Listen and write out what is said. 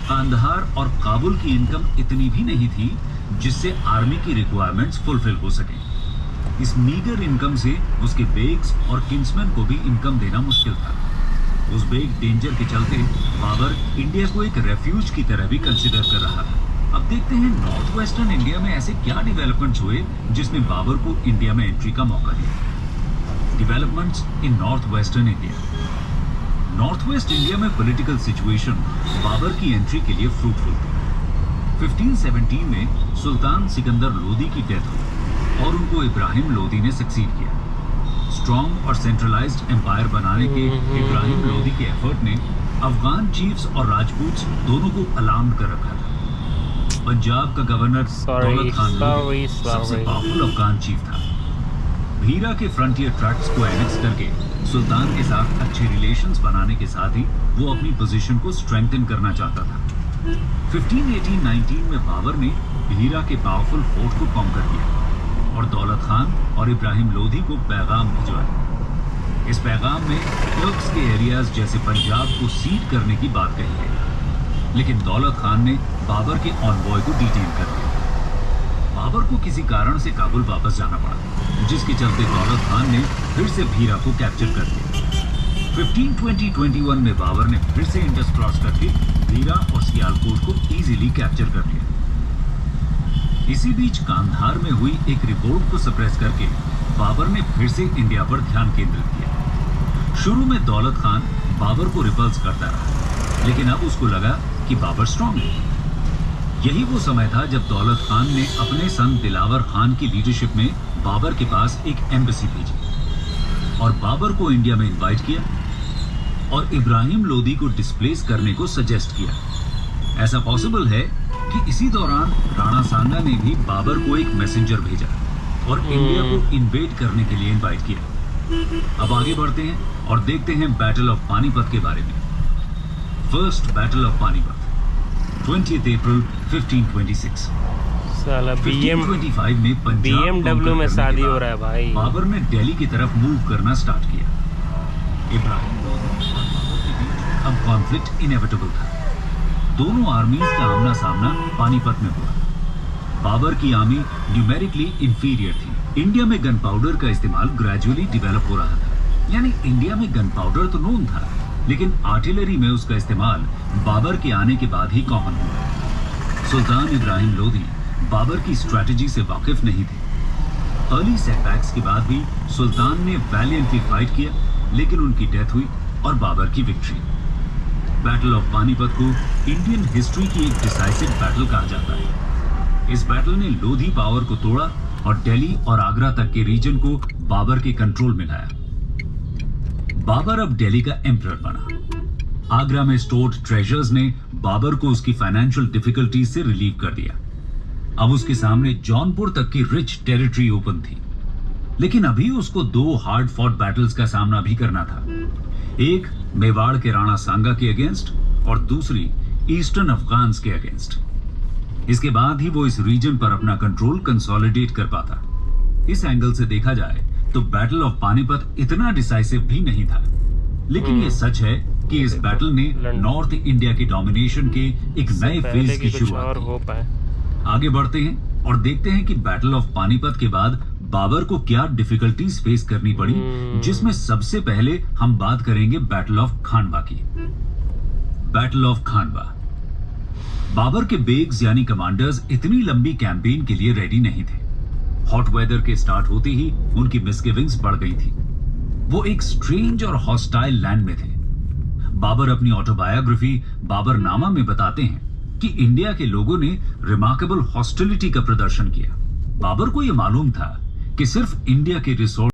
कांधार और काबुल की इनकम इतनी भी नहीं थी जिससे आर्मी की रिक्वायरमेंट्स फुलफिल हो सके। इस मीगर इनकम से उसके बेग्स और किंग्समैन को भी इनकम देना मुश्किल था। उज़्बेक डेंजर के चलते बाबर इंडिया को एक रेफ्यूज की तरह भी कंसिडर कर रहा था। अब देखते हैं नॉर्थ वेस्टर्न इंडिया में ऐसे क्या डेवलपमेंट्स हुए जिसने बाबर को इंडिया में एंट्री का मौका दिया। Developments in north western India. North west India में पॉलिटिकल सिचुएशन बाबर की एंट्री के लिए फ्रूटफुल थी। 1517 में सुल्तान सिकंदर लोदी की डेथ हुई और उनको इब्राहिम लोदी ने सक्सीड किया। स्ट्रॉन्ग और सेंट्रलाइज्ड एम्पायर बनाने के इब्राहिम लोदी के एफर्ट ने अफगान चीफ्स और राजपूत दोनों को अलार्म कर रखा था। पंजाब का गवर्नर दौलत खान लोदी सबसे पावरफुल अफगान चीफ था। भीरा के फ्रंटियर ट्रैक्ट्स को एनेक्स करके सुल्तान के साथ अच्छे रिलेशंस बनाने के साथ ही वो अपनी पोजीशन को स्ट्रेंथन करना चाहता था। 1518-19 में बाबर ने भीरा के पावरफुल फोर्ट को कॉन्कर किया और दौलत खान और इब्राहिम लोदी को पैगाम भिजवाया। इस पैगाम में तुर्क्स के एरियाज जैसे पंजाब को सीड करने की बात कही गई, लेकिन दौलत खान ने बाबर के ऑनबॉय को डिटेन कर दिया। बाबर को किसी कारण से काबुल वापस जाना पड़ा, जिसके चलते दौलत खान ने फिर से भीरा को कैप्चर कर लिया। 1520-21 में बाबर ने फिर से इंडस क्रॉस करके भीरा और सियालकोट को इजीली कैप्चर कर लिया। इसी बीच कांधार में हुई एक रिवोल्ट को सप्रेस करके बाबर ने फिर से इंडिया पर ध्यान केंद्रित किया। शुरू में दौलत खान बाबर को रिपल्स करता रहा, लेकिन अब उसको लगा कि बाबर स्ट्रांग है। यही वो समय था जब दौलत खान ने अपने सन दिलावर खान की लीडरशिप में बाबर के पास एक एम्बेसी भेजी और बाबर को इंडिया में इनवाइट किया और इब्राहिम लोदी को डिस्प्लेस करने को सजेस्ट किया। ऐसा पॉसिबल है कि इसी दौरान राणा सांगा ने भी बाबर को एक मैसेंजर भेजा और इंडिया को इन्वेड करने के लिए इनवाइट किया। अब आगे बढ़ते हैं और देखते हैं बैटल ऑफ पानीपत के बारे में। फर्स्ट बैटल ऑफ पानीपत 20 अप्रैल 1526। साला 1525 में पंजाब BMW में शादी हो रहा है भाई। बाबर ने दिल्ली की तरफ मूव करना स्टार्ट किया। इब्राहिम लोदी और बाबर के बीच अब कॉन्फ्लिक्ट इनएविटेबल था। दोनों आर्मीज का आमना सामना पानीपत में हुआ। बाबर की आर्मी न्यूमेरिकली इंफीरियर थी। इंडिया में गन पाउडर का इस्तेमाल ग्रेजुअली डेवलप हो रहा था, यानी इंडिया में गन पाउडर तो नोन था, लेकिन आर्टिलरी में उसका इस्तेमाल बाबर के आने के बाद ही कॉमन हुआ। सुल्तान इब्राहिम लोदी बाबर की स्ट्रेटजी से वाकिफ नहीं थे। अर्ली सेटबैक्स के बाद भी सुल्तान ने वैलियंटली फाइट किया, लेकिन उनकी डेथ हुई और बाबर की विक्ट्री। बैटल ऑफ पानीपत को इंडियन हिस्ट्री की एक डिसाइसिव बैटल कहा जाता है। इस बैटल ने लोधी पावर को तोड़ा और दिल्ली और आगरा तक के रीजन को बाबर के कंट्रोल में लाया। बाबर अब दिल्ली का एम्परर बना। आगरा में स्टोर्ड ट्रेजर्स ने बाबर को उसकी फाइनेंशियल डिफिकल्टीज से रिलीव कर दिया। अब उसके सामने जौनपुर तक की रिच टेरिटरी ओपन थी, लेकिन अभी उसको 2 हार्ड फॉट बैटल्स का सामना भी करना था। एक मेवाड़ के राणा सांगा के अगेंस्ट और दूसरी ईस्टर्न अफगान्स के अगेंस्ट। इसके बाद ही वो इस रीजन पर अपना कंट्रोल कंसोलिडेट कर पाता। इस एंगल से देखा जाए तो बैटल ऑफ पानीपत इतना डिसाइसिव भी नहीं था, लेकिन ये सच है कि इस बैटल ने नॉर्थ इंडिया के डोमिनेशन के एक नए फेज की शुरुआत की। आगे बढ़ते हैं और देखते हैं कि बैटल ऑफ पानीपत के बाद बाबर को क्या डिफिकल्टीज फेस करनी पड़ी, जिसमें सबसे पहले हम बात करेंगे बैटल ऑफ खानवा की। बैटल ऑफ खानवा। बाबर के बेग्स यानी कमांडर्स इतनी लंबी कैंपेन के लिए रेडी नहीं थे। हॉट वेदर के स्टार्ट होते ही उनकी मिसगिविंग्स बढ़ गई थी। वो एक स्ट्रेंज और हॉस्टाइल लैंड में थे। बाबर अपनी ऑटोबायोग्राफी बाबरनामा में बताते हैं कि इंडिया के लोगों ने रिमार्केबल हॉस्टिलिटी का प्रदर्शन किया। बाबर को यह मालूम था कि सिर्फ इंडिया के रिसोर्स